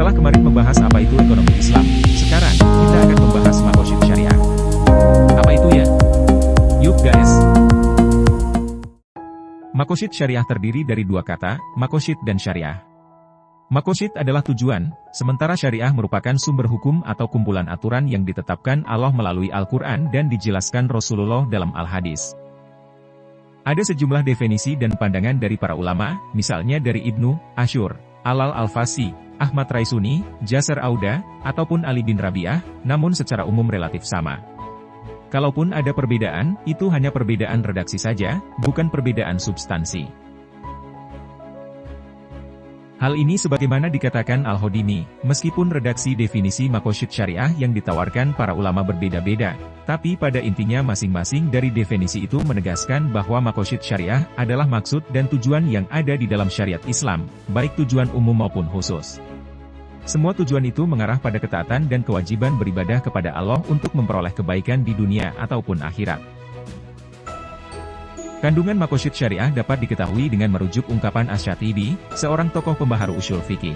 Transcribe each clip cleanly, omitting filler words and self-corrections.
Setelah kemarin membahas apa itu ekonomi Islam, sekarang kita akan membahas makosyid syariah. Apa itu ya? Yuk guys! Makosyid syariah terdiri dari dua kata, makosyid dan syariah. Makosyid adalah tujuan, sementara syariah merupakan sumber hukum atau kumpulan aturan yang ditetapkan Allah melalui Al-Quran dan dijelaskan Rasulullah dalam Al-Hadis. Ada sejumlah definisi dan pandangan dari para ulama, misalnya dari Ibnu Ashur, Alal Al-Fasi, Ahmad Raisuni, Jasar Auda, ataupun Ali bin Rabi'ah, namun secara umum relatif sama. Kalaupun ada perbedaan, itu hanya perbedaan redaksi saja, bukan perbedaan substansi. Hal ini sebagaimana dikatakan Al-Hodimi, meskipun redaksi definisi makosyid syariah yang ditawarkan para ulama berbeda-beda, tapi pada intinya masing-masing dari definisi itu menegaskan bahwa makosyid syariah adalah maksud dan tujuan yang ada di dalam syariat Islam, baik tujuan umum maupun khusus. Semua tujuan itu mengarah pada ketaatan dan kewajiban beribadah kepada Allah untuk memperoleh kebaikan di dunia ataupun akhirat. Kandungan makosyid syariah dapat diketahui dengan merujuk ungkapan Asy-Syatibi, seorang tokoh pembaharu usyul fikih,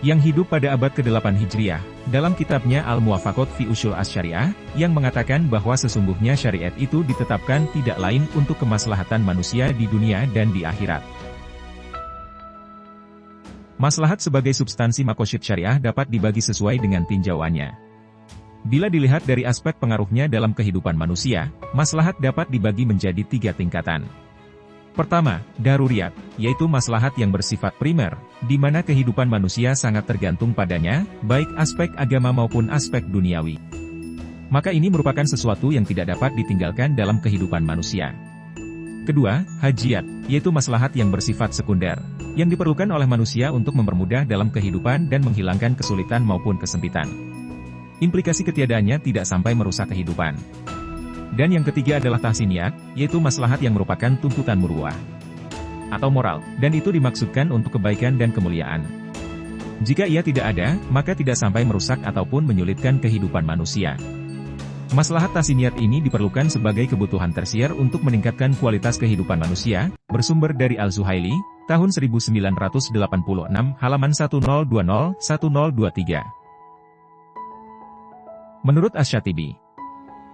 yang hidup pada abad ke-8 Hijriah, dalam kitabnya Al-Muwafaqat fi Usyul Asy-Syariah, yang mengatakan bahwa sesungguhnya syariat itu ditetapkan tidak lain untuk kemaslahatan manusia di dunia dan di akhirat. Maslahat sebagai substansi makosyid syariah dapat dibagi sesuai dengan tinjauannya. Bila dilihat dari aspek pengaruhnya dalam kehidupan manusia, maslahat dapat dibagi menjadi 3 tingkatan. Pertama, daruriyat, yaitu maslahat yang bersifat primer, di mana kehidupan manusia sangat tergantung padanya, baik aspek agama maupun aspek duniawi. Maka ini merupakan sesuatu yang tidak dapat ditinggalkan dalam kehidupan manusia. Kedua, hajiyat, yaitu maslahat yang bersifat sekunder, yang diperlukan oleh manusia untuk mempermudah dalam kehidupan dan menghilangkan kesulitan maupun kesempitan. Implikasi ketiadaannya tidak sampai merusak kehidupan. Dan yang ketiga adalah tahsiniyat, yaitu maslahat yang merupakan tuntutan muruah atau moral, dan itu dimaksudkan untuk kebaikan dan kemuliaan. Jika ia tidak ada, maka tidak sampai merusak ataupun menyulitkan kehidupan manusia. Maslahat tahsiniyat ini diperlukan sebagai kebutuhan tersier untuk meningkatkan kualitas kehidupan manusia, bersumber dari Al-Zuhaili, tahun 1986, halaman 1020-1023. Menurut Asy-Syatibi,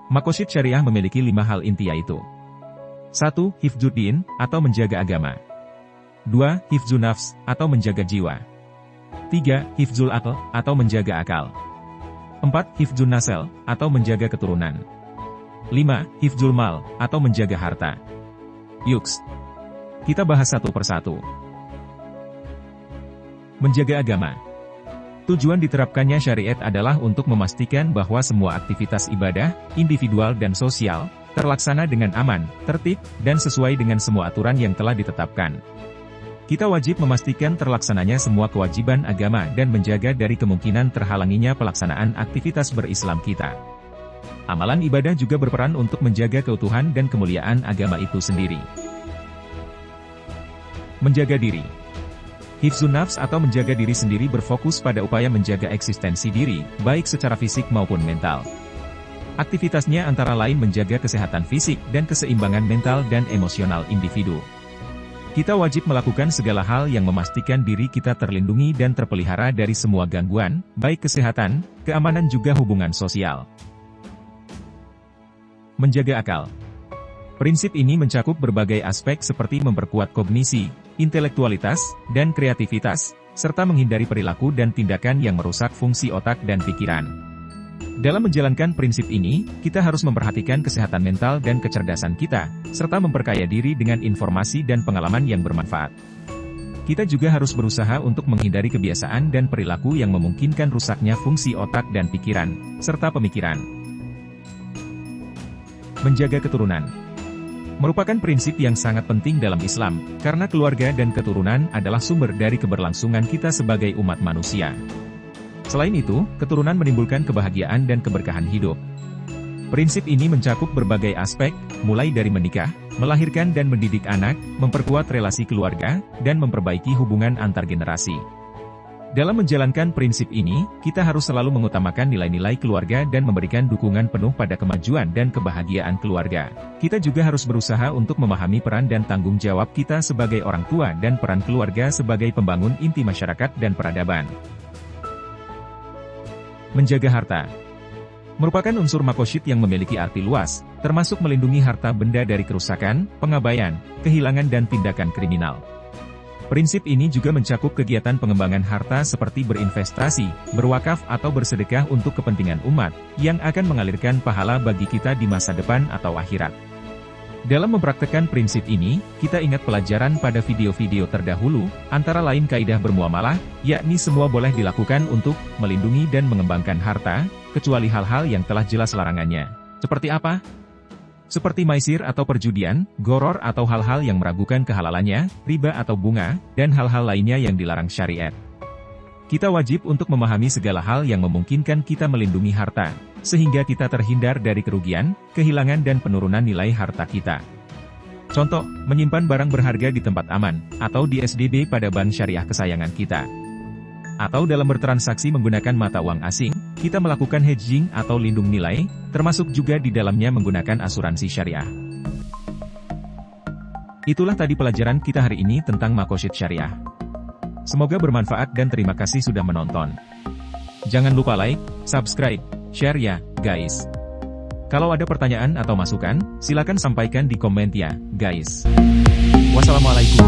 makosyid syariah memiliki 5 hal inti yaitu 1. Hifdzuddin, atau menjaga agama. 2. Hifdzun nafs, atau menjaga jiwa. 3. Hifdzul aql, atau menjaga akal. 4. Hifdzun nasel, atau menjaga keturunan. 5. Hifdzul mal, atau menjaga harta. Yuks, kita bahas satu persatu. Menjaga agama. Tujuan diterapkannya syariat adalah untuk memastikan bahwa semua aktivitas ibadah, individual dan sosial, terlaksana dengan aman, tertib, dan sesuai dengan semua aturan yang telah ditetapkan. Kita wajib memastikan terlaksananya semua kewajiban agama dan menjaga dari kemungkinan terhalanginya pelaksanaan aktivitas berislam kita. Amalan ibadah juga berperan untuk menjaga keutuhan dan kemuliaan agama itu sendiri. Menjaga diri. Hifdzun nafs atau menjaga diri sendiri berfokus pada upaya menjaga eksistensi diri, baik secara fisik maupun mental. Aktivitasnya antara lain menjaga kesehatan fisik dan keseimbangan mental dan emosional individu. Kita wajib melakukan segala hal yang memastikan diri kita terlindungi dan terpelihara dari semua gangguan, baik kesehatan, keamanan juga hubungan sosial. Menjaga akal. Prinsip ini mencakup berbagai aspek seperti memperkuat kognisi, intelektualitas, dan kreativitas, serta menghindari perilaku dan tindakan yang merusak fungsi otak dan pikiran. Dalam menjalankan prinsip ini, kita harus memperhatikan kesehatan mental dan kecerdasan kita, serta memperkaya diri dengan informasi dan pengalaman yang bermanfaat. Kita juga harus berusaha untuk menghindari kebiasaan dan perilaku yang memungkinkan rusaknya fungsi otak dan pikiran, serta pemikiran. Menjaga keturunan merupakan prinsip yang sangat penting dalam Islam, karena keluarga dan keturunan adalah sumber dari keberlangsungan kita sebagai umat manusia. Selain itu, keturunan menimbulkan kebahagiaan dan keberkahan hidup. Prinsip ini mencakup berbagai aspek, mulai dari menikah, melahirkan dan mendidik anak, memperkuat relasi keluarga, dan memperbaiki hubungan antar generasi. Dalam menjalankan prinsip ini, kita harus selalu mengutamakan nilai-nilai keluarga dan memberikan dukungan penuh pada kemajuan dan kebahagiaan keluarga. Kita juga harus berusaha untuk memahami peran dan tanggung jawab kita sebagai orang tua dan peran keluarga sebagai pembangun inti masyarakat dan peradaban. Menjaga harta merupakan unsur makosyid yang memiliki arti luas, termasuk melindungi harta benda dari kerusakan, pengabaian, kehilangan dan tindakan kriminal. Prinsip ini juga mencakup kegiatan pengembangan harta seperti berinvestasi, berwakaf atau bersedekah untuk kepentingan umat, yang akan mengalirkan pahala bagi kita di masa depan atau akhirat. Dalam mempraktekkan prinsip ini, kita ingat pelajaran pada video-video terdahulu, antara lain kaidah bermuamalah, yakni semua boleh dilakukan untuk melindungi dan mengembangkan harta, kecuali hal-hal yang telah jelas larangannya. Seperti apa? Seperti maisir atau perjudian, goror atau hal-hal yang meragukan kehalalannya, riba atau bunga, dan hal-hal lainnya yang dilarang syariat. Kita wajib untuk memahami segala hal yang memungkinkan kita melindungi harta, sehingga kita terhindar dari kerugian, kehilangan dan penurunan nilai harta kita. Contoh, menyimpan barang berharga di tempat aman, atau di SDB pada bank syariah kesayangan kita. Atau dalam bertransaksi menggunakan mata uang asing, kita melakukan hedging atau lindung nilai, termasuk juga di dalamnya menggunakan asuransi syariah. Itulah tadi pelajaran kita hari ini tentang makosyid syariah. Semoga bermanfaat dan terima kasih sudah menonton. Jangan lupa like, subscribe, share ya, guys. Kalau ada pertanyaan atau masukan, silakan sampaikan di komen ya, guys. Wassalamualaikum.